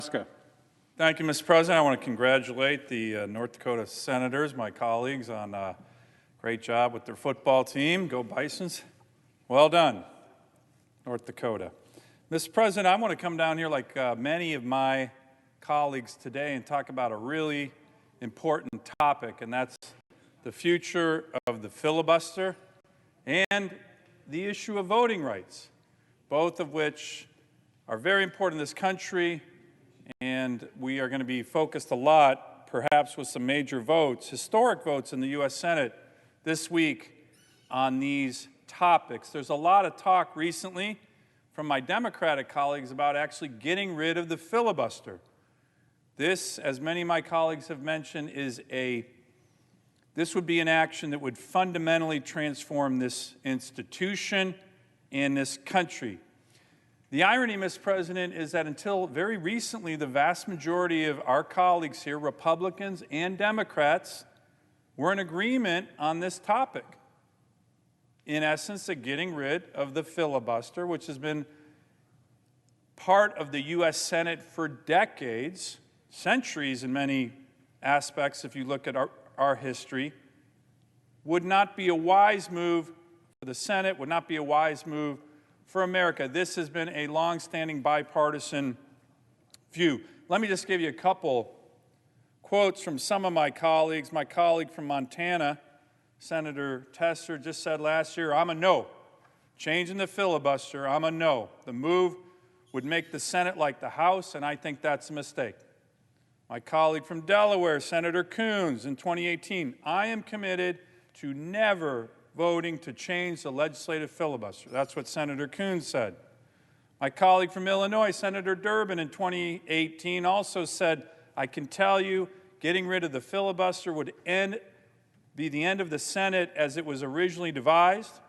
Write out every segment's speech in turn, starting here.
Thank you, Mr. President. I want to congratulate the North Dakota Senators, my colleagues, on a great job with their football team. Go Bisons. Well done, North Dakota. Mr. President, I want to come down here like many of my colleagues today and talk about a really important topic, and that's the future of the filibuster and the issue of voting rights, both of which are very important in this country, and we are going to be focused a lot, perhaps with some major votes, historic votes in the U.S. Senate this week on these topics. There's a lot of talk recently from my Democratic colleagues about actually getting rid of the filibuster. This, as many of my colleagues have mentioned, this would be an action that would fundamentally transform this institution and this country. The irony, Mr. President, is that until very recently, the vast majority of our colleagues here, Republicans and Democrats, were in agreement on this topic. In essence, of getting rid of the filibuster, which has been part of the U.S. Senate for decades, centuries in many aspects, if you look at our history, would not be a wise move for the Senate, would not be a wise move for America. This has been a long-standing bipartisan view. Let me just give you a couple quotes from some of my colleagues. My colleague from Montana, Senator Tester, just said last year, "I'm a no. Changing the filibuster, I'm a no. The move would make the Senate like the House, and I think that's a mistake." My colleague from Delaware, Senator Coons, in 2018, "I am committed to never voting to change the legislative filibuster." That's what Senator Coons said. My colleague from Illinois, Senator Durbin, in 2018 also said, "I can tell you getting rid of the filibuster would be the end of the Senate as it was originally devised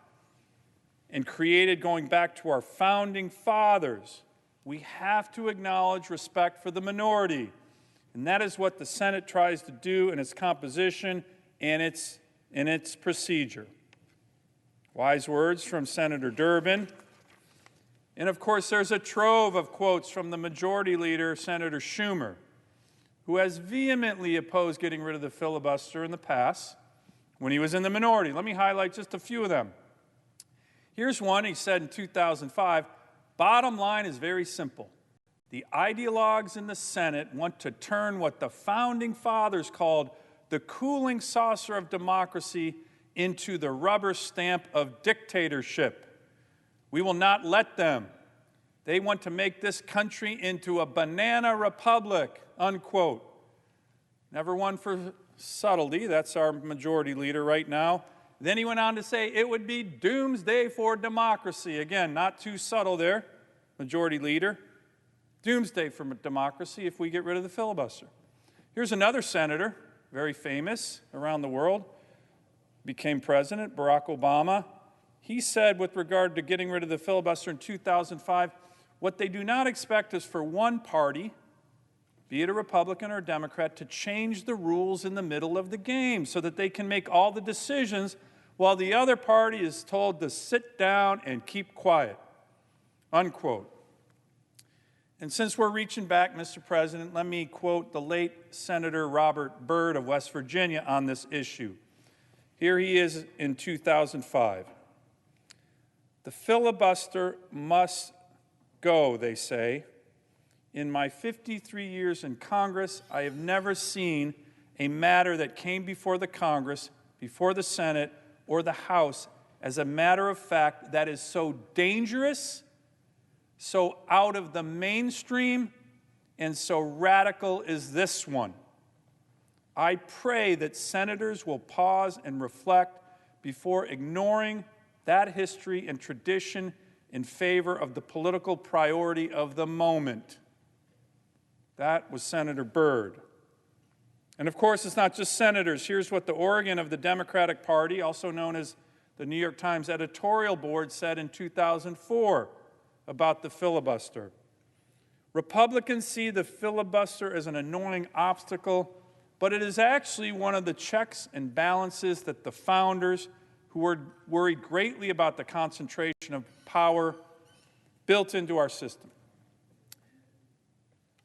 and created going back to our founding fathers. We have to acknowledge respect for the minority, and that is what the Senate tries to do in its composition and its procedure." Wise words from Senator Durbin. And of course, there's a trove of quotes from the Majority Leader, Senator Schumer, who has vehemently opposed getting rid of the filibuster in the past when he was in the minority. Let me highlight just a few of them. Here's one he said in 2005, "Bottom line is very simple. The ideologues in the Senate want to turn what the Founding Fathers called the cooling saucer of democracy into the rubber stamp of dictatorship. We will not let them. They want to make this country into a banana republic," unquote. Never one for subtlety. That's our Majority Leader right now. Then he went on to say it would be doomsday for democracy. Again, not too subtle there, Majority Leader. Doomsday for democracy if we get rid of the filibuster. Here's another senator, very famous around the world, became president, Barack Obama. He said with regard to getting rid of the filibuster in 2005, "What they do not expect is for one party, be it a Republican or a Democrat, to change the rules in the middle of the game so that they can make all the decisions while the other party is told to sit down and keep quiet," unquote. And since we're reaching back, Mr. President, let me quote the late Senator Robert Byrd of West Virginia on this issue. Here he is in 2005. "The filibuster must go," they say. "In my 53 years in Congress, I have never seen a matter that came before the Congress, before the Senate, or the House as a matter of fact that is so dangerous, so out of the mainstream, and so radical as this one. I pray that senators will pause and reflect before ignoring that history and tradition in favor of the political priority of the moment." That was Senator Byrd. And of course, it's not just senators. Here's what the Oregon of the Democratic Party, also known as the New York Times editorial board, said in 2004 about the filibuster. "Republicans see the filibuster as an annoying obstacle, but it is actually one of the checks and balances that the founders, who were worried greatly about the concentration of power, built into our system."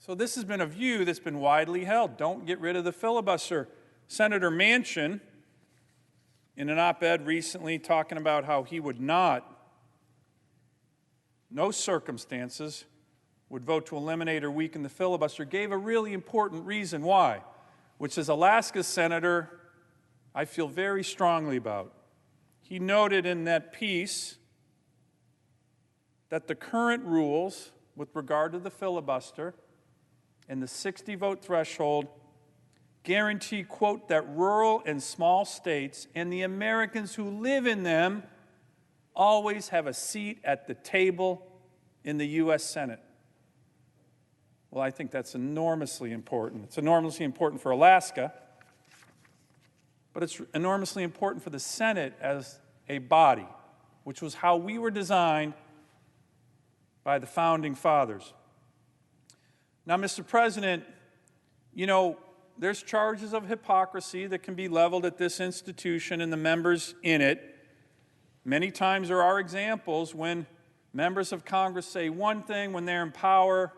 So this has been a view that's been widely held. Don't get rid of the filibuster. Senator Manchin, in an op-ed recently, talking about how he would not, no circumstances, would vote to eliminate or weaken the filibuster, gave a really important reason why, which is Alaska's senator I feel very strongly about. He noted in that piece that the current rules with regard to the filibuster and the 60-vote threshold guarantee, quote, that rural and small states and the Americans who live in them always have a seat at the table in the U.S. Senate. Well, I think that's enormously important. It's enormously important for Alaska, but it's enormously important for the Senate as a body, which was how we were designed by the Founding Fathers. Now, Mr. President, there's charges of hypocrisy that can be leveled at this institution and the members in it. Many times there are examples when members of Congress say one thing when they're in power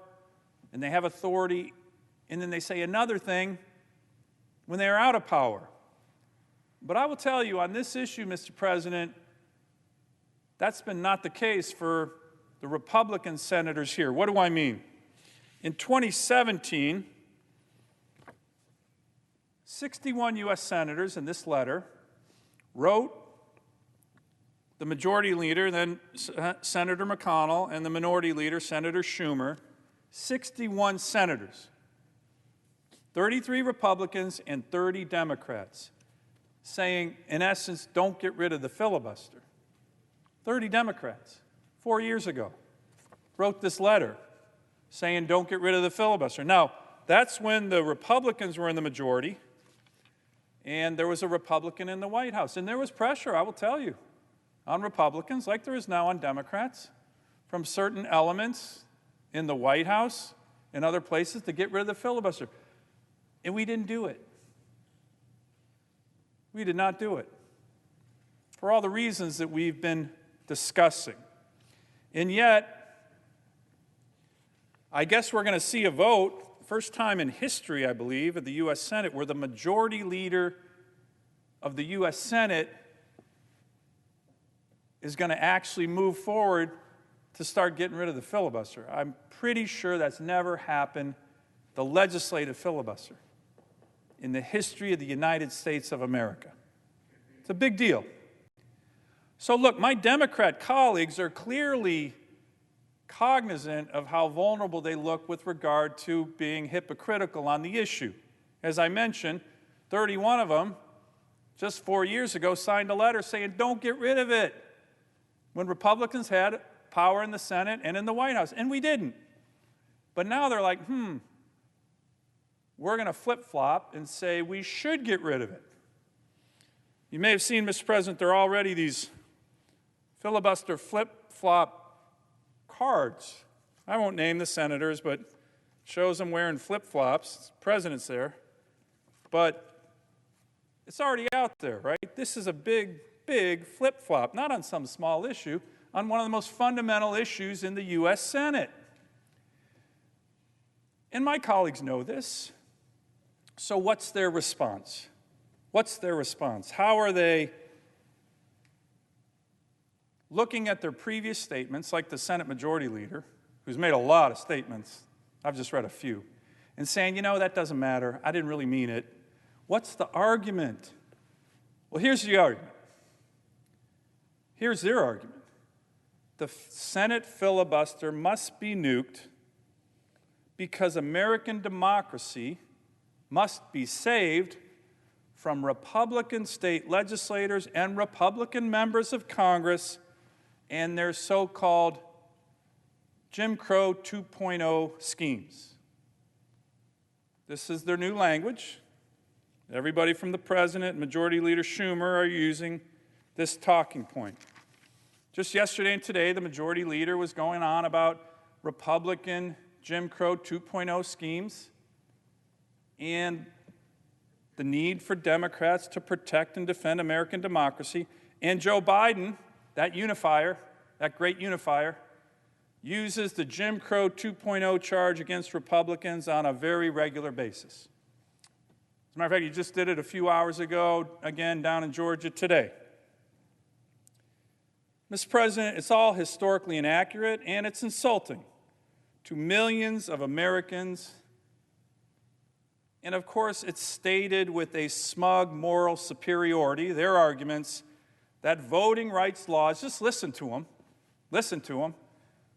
and they have authority, and then they say another thing when they're out of power. But I will tell you, on this issue, Mr. President, that's been not the case for the Republican senators here. What do I mean? In 2017, 61 U.S. senators in this letter wrote the majority leader, then Senator McConnell, and the minority leader, Senator Schumer, 61 senators, 33 Republicans and 30 Democrats, saying, in essence, don't get rid of the filibuster. 30 Democrats, 4 years ago, wrote this letter saying, don't get rid of the filibuster. Now, that's when the Republicans were in the majority, and there was a Republican in the White House. And there was pressure, I will tell you, on Republicans, like there is now on Democrats, from certain elements in the White House and other places to get rid of the filibuster. And we didn't do it. We did not do it, for all the reasons that we've been discussing. And yet, I guess we're going to see a vote, first time in history, I believe, of the U.S. Senate, where the majority leader of the U.S. Senate is going to actually move forward to start getting rid of the filibuster. I'm pretty sure that's never happened, the legislative filibuster, in the history of the United States of America. It's a big deal. So look, my Democrat colleagues are clearly cognizant of how vulnerable they look with regard to being hypocritical on the issue. As I mentioned, 31 of them, just 4 years ago, signed a letter saying, don't get rid of it, when Republicans had power in the Senate and in the White House, and we didn't. But now they're like, we're going to flip-flop and say we should get rid of it. You may have seen, Mr. President, there are already these filibuster flip-flop cards. I won't name the senators, but it shows them wearing flip-flops. The president's there. But it's already out there, right? This is a big, big flip-flop, not on some small issue, on one of the most fundamental issues in the U.S. Senate. And my colleagues know this. So what's their response? What's their response? How are they looking at their previous statements, like the Senate Majority Leader, who's made a lot of statements, I've just read a few, and saying, that doesn't matter, I didn't really mean it. What's the argument? Well, here's the argument. Here's their argument. The Senate filibuster must be nuked because American democracy must be saved from Republican state legislators and Republican members of Congress and their so-called Jim Crow 2.0 schemes. This is their new language. Everybody from the President and Majority Leader Schumer are using this talking point. Just yesterday and today, the Majority Leader was going on about Republican Jim Crow 2.0 schemes and the need for Democrats to protect and defend American democracy. And Joe Biden, that unifier, that great unifier, uses the Jim Crow 2.0 charge against Republicans on a very regular basis. As a matter of fact, he just did it a few hours ago, again, down in Georgia today. Mr. President, it's all historically inaccurate, and it's insulting to millions of Americans. And of course, it's stated with a smug moral superiority, their arguments, that voting rights laws, just listen to them,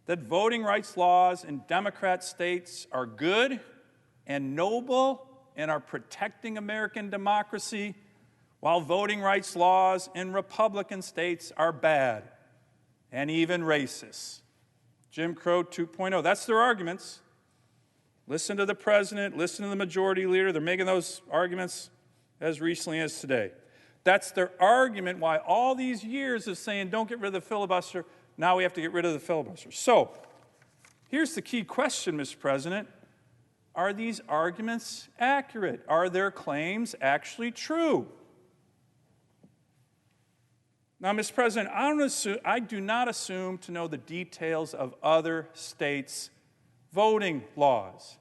that voting rights laws in Democrat states are good and noble and are protecting American democracy, while voting rights laws in Republican states are bad and even racist. Jim Crow 2.0, that's their arguments. Listen to the president, listen to the majority leader. They're making those arguments as recently as today. That's their argument why all these years of saying don't get rid of the filibuster, now we have to get rid of the filibuster. So, here's the key question, Mr. President. Are these arguments accurate? Are their claims actually true? Now, Mr. President, I do not assume to know the details of other states' voting laws.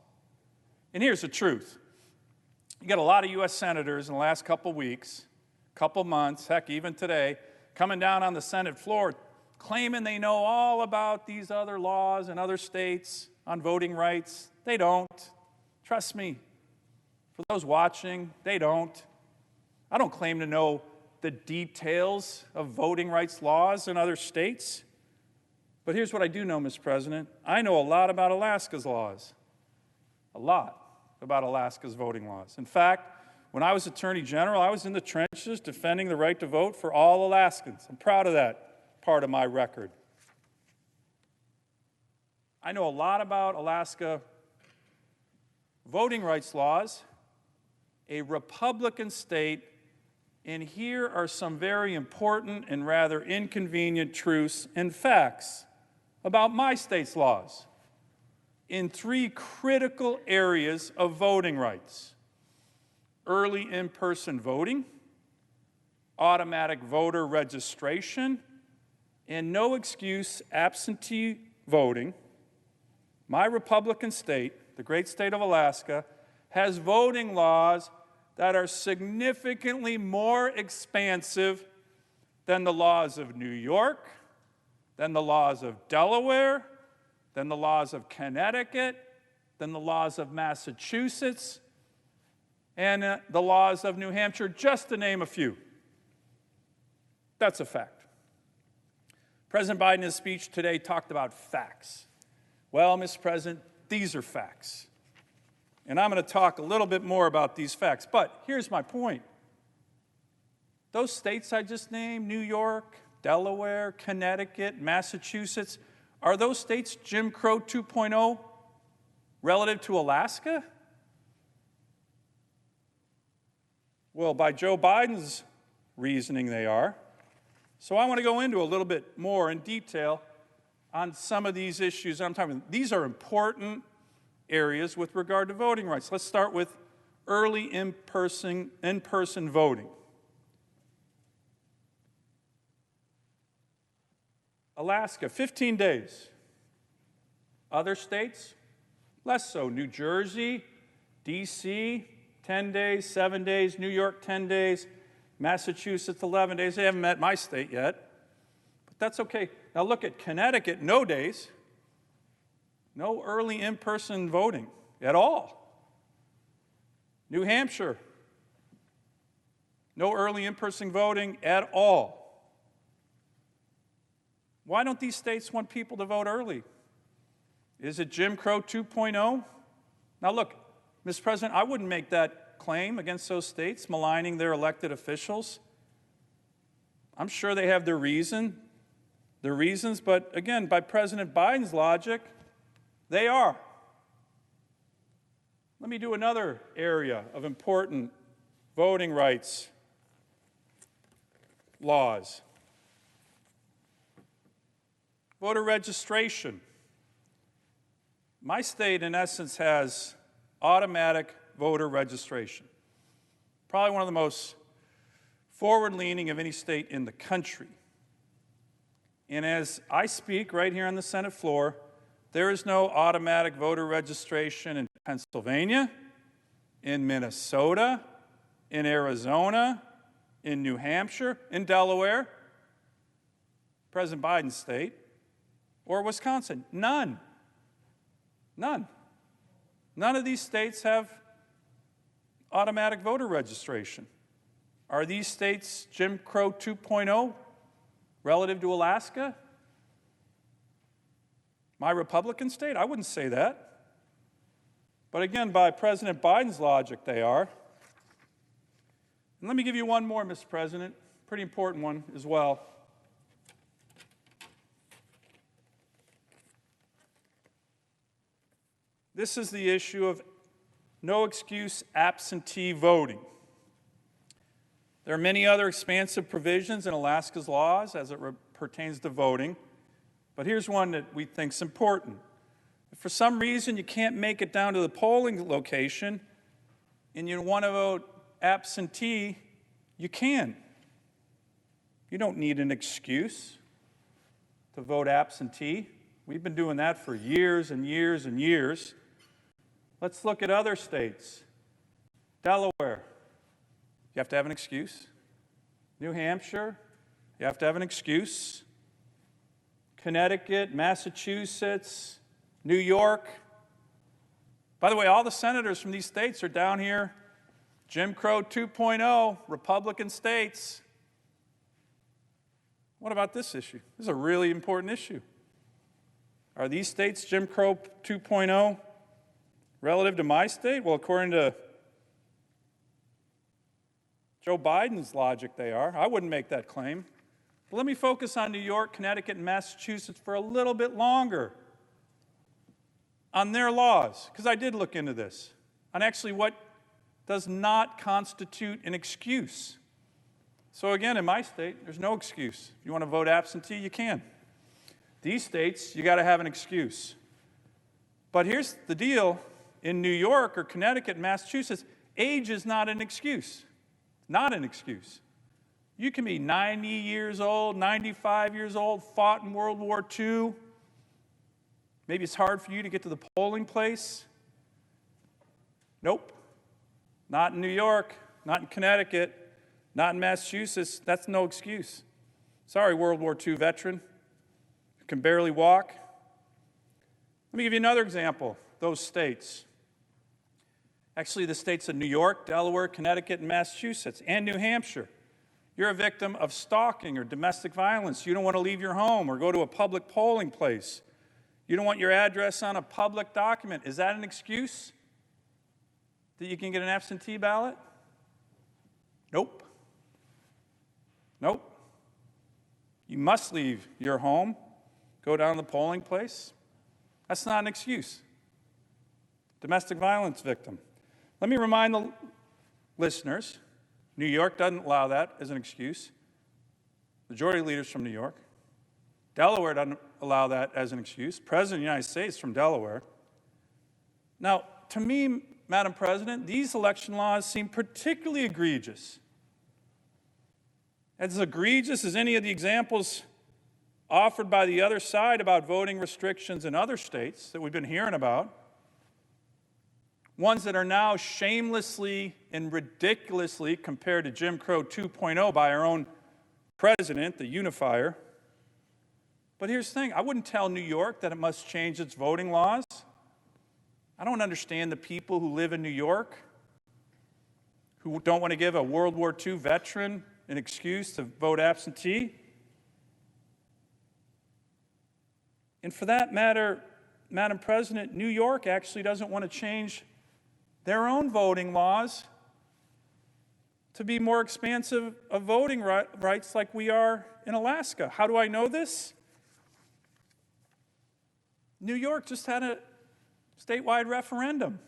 And here's the truth. You got a lot of U.S. senators in the last couple weeks, couple months, heck, even today, coming down on the Senate floor claiming they know all about these other laws in other states on voting rights. They don't. Trust me. For those watching, they don't. I don't claim to know the details of voting rights laws in other states. But here's what I do know, Mr. President. I know a lot about Alaska's laws. A lot about Alaska's voting laws. In fact, when I was Attorney General, I was in the trenches defending the right to vote for all Alaskans. I'm proud of that part of my record. I know a lot about Alaska voting rights laws, a Republican state, and here are some very important and rather inconvenient truths and facts about my state's laws in three critical areas of voting rights: early in-person voting, automatic voter registration, and no-excuse absentee voting. My Republican state, the great state of Alaska, has voting laws that are significantly more expansive than the laws of New York, than the laws of Delaware, than the laws of Connecticut, than the laws of Massachusetts, and the laws of New Hampshire, just to name a few. That's a fact. President Biden in his speech today talked about facts. Well, Mr. President, these are facts. And I'm going to talk a little bit more about these facts. But here's my point. Those states I just named, New York, Delaware, Connecticut, Massachusetts, are those states Jim Crow 2.0 relative to Alaska? Well, by Joe Biden's reasoning, they are. So I want to go into a little bit more in detail on some of these issues I'm talking about. These are important areas with regard to voting rights. Let's start with early in-person voting. Alaska, 15 days. Other states, less so. New Jersey, D.C., 10 days, 7 days. New York, 10 days. Massachusetts, 11 days. They haven't met my state yet, but that's okay. Now look at Connecticut, no days. No early in-person voting at all. New Hampshire, no early in-person voting at all. Why don't these states want people to vote early? Is it Jim Crow 2.0? Now look, Mr. President, I wouldn't make that claim against those states, maligning their elected officials. I'm sure they have their reasons, but again, by President Biden's logic, they are. Let me do another area of important voting rights laws. Voter registration. My state, in essence, has automatic voter registration. Probably one of the most forward-leaning of any state in the country. And as I speak right here on the Senate floor, There is no automatic voter registration in Pennsylvania, in Minnesota, in Arizona, in New Hampshire, in Delaware, President Biden's state, or Wisconsin. None. None. None of these states have automatic voter registration. Are these states Jim Crow 2.0 relative to Alaska? My Republican state? I wouldn't say that. But again, by President Biden's logic, they are. And let me give you one more, Mr. President, pretty important one as well. This is the issue of no excuse absentee voting. There are many other expansive provisions in Alaska's laws as it pertains to voting, but here's one that we think is important. If for some reason you can't make it down to the polling location and you want to vote absentee, you can. You don't need an excuse to vote absentee. We've been doing that for years and years and years. Let's look at other states. Delaware, you have to have an excuse. New Hampshire, you have to have an excuse. Connecticut, Massachusetts, New York. By the way, all the senators from these states are down here. Jim Crow 2.0, Republican states. What about this issue? This is a really important issue. Are these states Jim Crow 2.0 relative to my state? Well, according to Joe Biden's logic, they are. I wouldn't make that claim. But let me focus on New York, Connecticut, and Massachusetts for a little bit longer on their laws, because I did look into this, on actually what does not constitute an excuse. So again, in my state, there's no excuse. If you want to vote absentee, you can. These states, you got to have an excuse. But here's the deal. In New York or Connecticut and Massachusetts, age is not an excuse. Not an excuse. You can be 90 years old, 95 years old, fought in World War II. Maybe it's hard for you to get to the polling place. Nope. Not in New York, not in Connecticut, not in Massachusetts. That's no excuse. Sorry, World War II veteran. You can barely walk. Let me give you another example. Those states. Actually, the states of New York, Delaware, Connecticut, and Massachusetts, and New Hampshire. You're a victim of stalking or domestic violence. You don't want to leave your home or go to a public polling place. You don't want your address on a public document. Is that an excuse that you can get an absentee ballot? Nope. Nope. You must leave your home, go down to the polling place. That's not an excuse. Domestic violence victim. Let me remind the listeners, New York doesn't allow that as an excuse. Majority leaders from New York. Delaware doesn't allow that as an excuse. President of the United States from Delaware. Now, to me, Madam President, these election laws seem particularly egregious. As egregious as any of the examples offered by the other side about voting restrictions in other states that we've been hearing about. Ones that are now shamelessly and ridiculously compared to Jim Crow 2.0 by our own president, the unifier. But here's the thing, I wouldn't tell New York that it must change its voting laws. I don't understand the people who live in New York who don't want to give a World War II veteran an excuse to vote absentee. And for that matter, Madam President, New York actually doesn't want to change their own voting laws to be more expansive of voting rights like we are in Alaska. How do I know this? New York just had a statewide referendum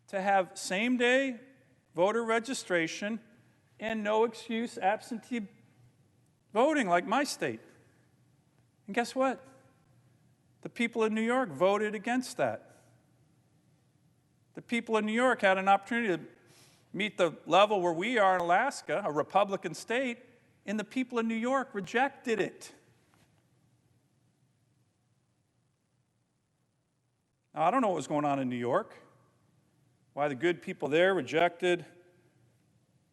to have same-day voter registration and no excuse absentee voting like my state. And guess what? The people of New York voted against that. The people of New York had an opportunity to meet the level where we are in Alaska, a Republican state, and the people of New York rejected it. Now, I don't know what was going on in New York, why the good people there rejected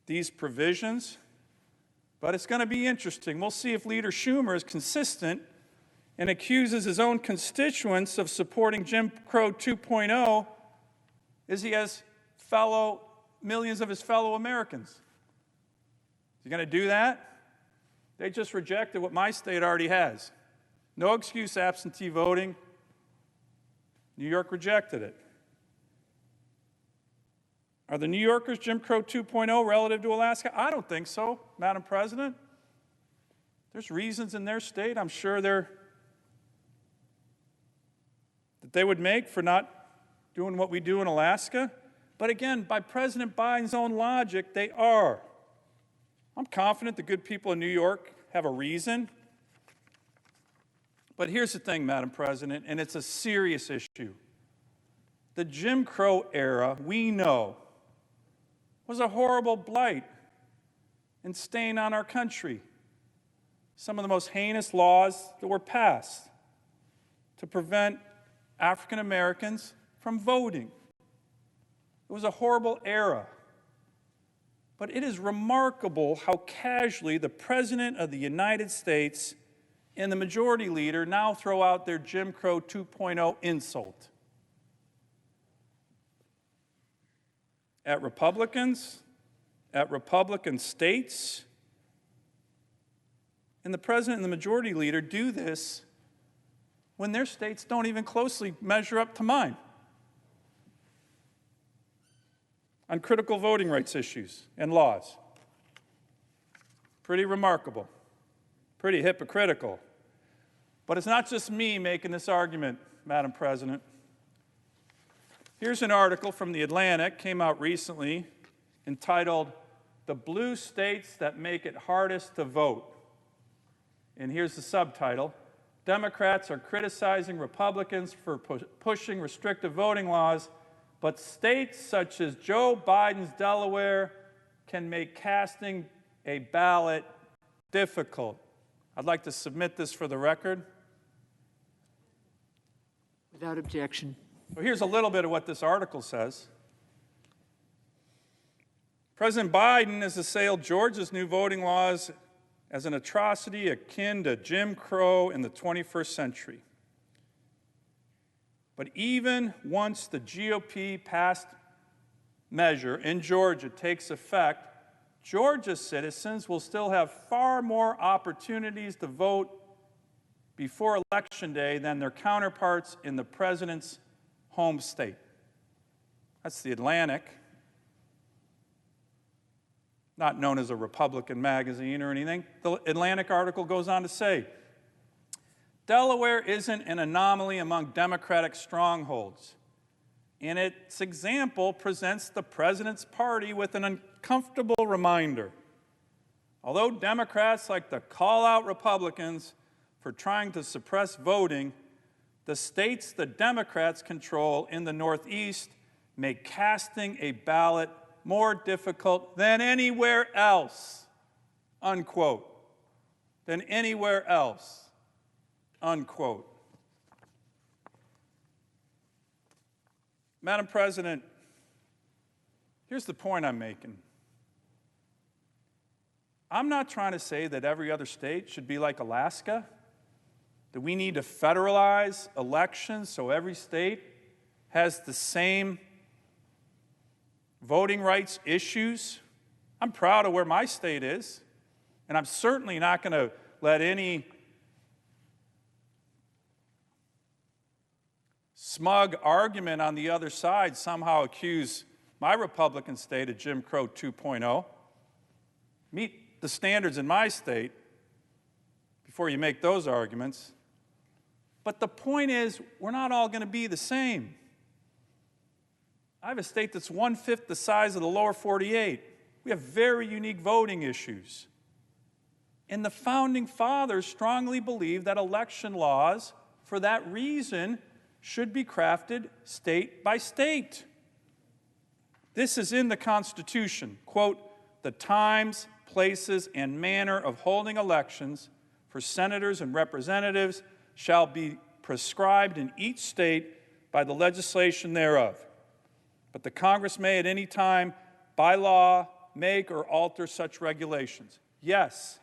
these provisions, but it's going to be interesting. We'll see if Leader Schumer is consistent and accuses his own constituents of supporting Jim Crow 2.0 as he has millions of his fellow Americans. Is he going to do that? They just rejected what my state already has. No excuse absentee voting. New York rejected it. Are the New Yorkers Jim Crow 2.0 relative to Alaska? I don't think so, Madam President. There's reasons in their state, I'm sure that they would make for not doing what we do in Alaska. But again, by President Biden's own logic, they are. I'm confident the good people in New York have a reason. But here's the thing, Madam President, and it's a serious issue. The Jim Crow era, we know, was a horrible blight and stain on our country. Some of the most heinous laws that were passed to prevent African Americans from voting. It was a horrible era. But it is remarkable how casually the President of the United States and the Majority Leader now throw out their Jim Crow 2.0 insult at Republicans, at Republican states. And the President and the Majority Leader do this when their states don't even closely measure up to mine on critical voting rights issues and laws. Pretty remarkable, pretty hypocritical. But it's not just me making this argument, Madam President. Here's an article from The Atlantic, came out recently, entitled, "The Blue States That Make It Hardest to Vote." And here's the subtitle: Democrats are criticizing Republicans for pushing restrictive voting laws, but states such as Joe Biden's Delaware can make casting a ballot difficult. I'd like to submit this for the record. Without objection. Well, here's a little bit of what this article says. President Biden has assailed Georgia's new voting laws as an atrocity akin to Jim Crow in the 21st century. But even once the GOP passed measure in Georgia takes effect, Georgia citizens will still have far more opportunities to vote before Election Day than their counterparts in the president's home state. That's The Atlantic, not known as a Republican magazine or anything. The Atlantic article goes on to say, Delaware isn't an anomaly among Democratic strongholds, and its example presents the president's party with an uncomfortable reminder. Although Democrats like to call out Republicans for trying to suppress voting, the states the Democrats control in the Northeast make casting a ballot more difficult than anywhere else, unquote. Than anywhere else, unquote. Madam President, here's the point I'm making. I'm not trying to say that every other state should be like Alaska, that we need to federalize elections so every state has the same voting rights issues. I'm proud of where my state is, and I'm certainly not going to let any smug argument on the other side somehow accuse my Republican state of Jim Crow 2.0. Meet the standards in my state before you make those arguments. But the point is, we're not all going to be the same. I have a state that's 1/5 the size of the lower 48. We have very unique voting issues. And the Founding Fathers strongly believed that election laws, for that reason, should be crafted state by state. This is in the Constitution. Quote, the times, places, and manner of holding elections for senators and representatives shall be prescribed in each state by the legislation thereof. But the Congress may at any time, by law, make or alter such regulations. Yes,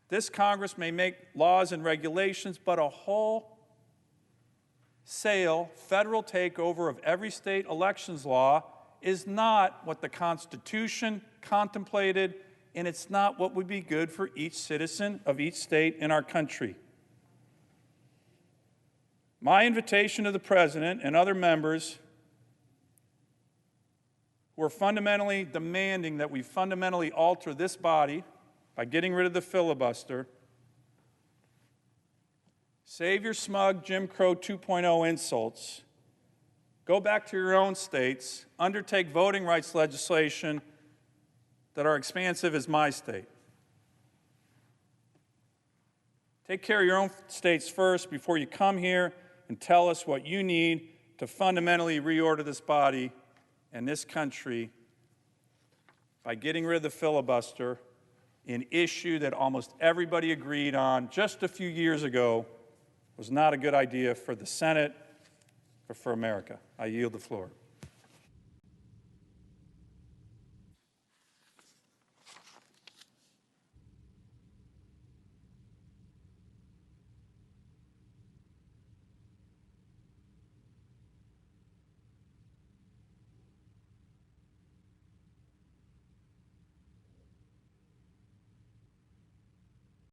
this Congress may make laws and regulations, but a wholesale federal takeover of every state elections law is not what the Constitution contemplated, and it's not what would be good for each citizen of each state in our country. My invitation to the President and other members who are fundamentally demanding that we fundamentally alter this body by getting rid of the filibuster, save your smug Jim Crow 2.0 insults, go back to your own states, undertake voting rights legislation that are expansive as my state. Take care of your own states first before you come here and tell us what you need to fundamentally reorder this body and this country by getting rid of the filibuster, an issue that almost everybody agreed on just a few years ago was not a good idea for the Senate or for America. I yield the floor.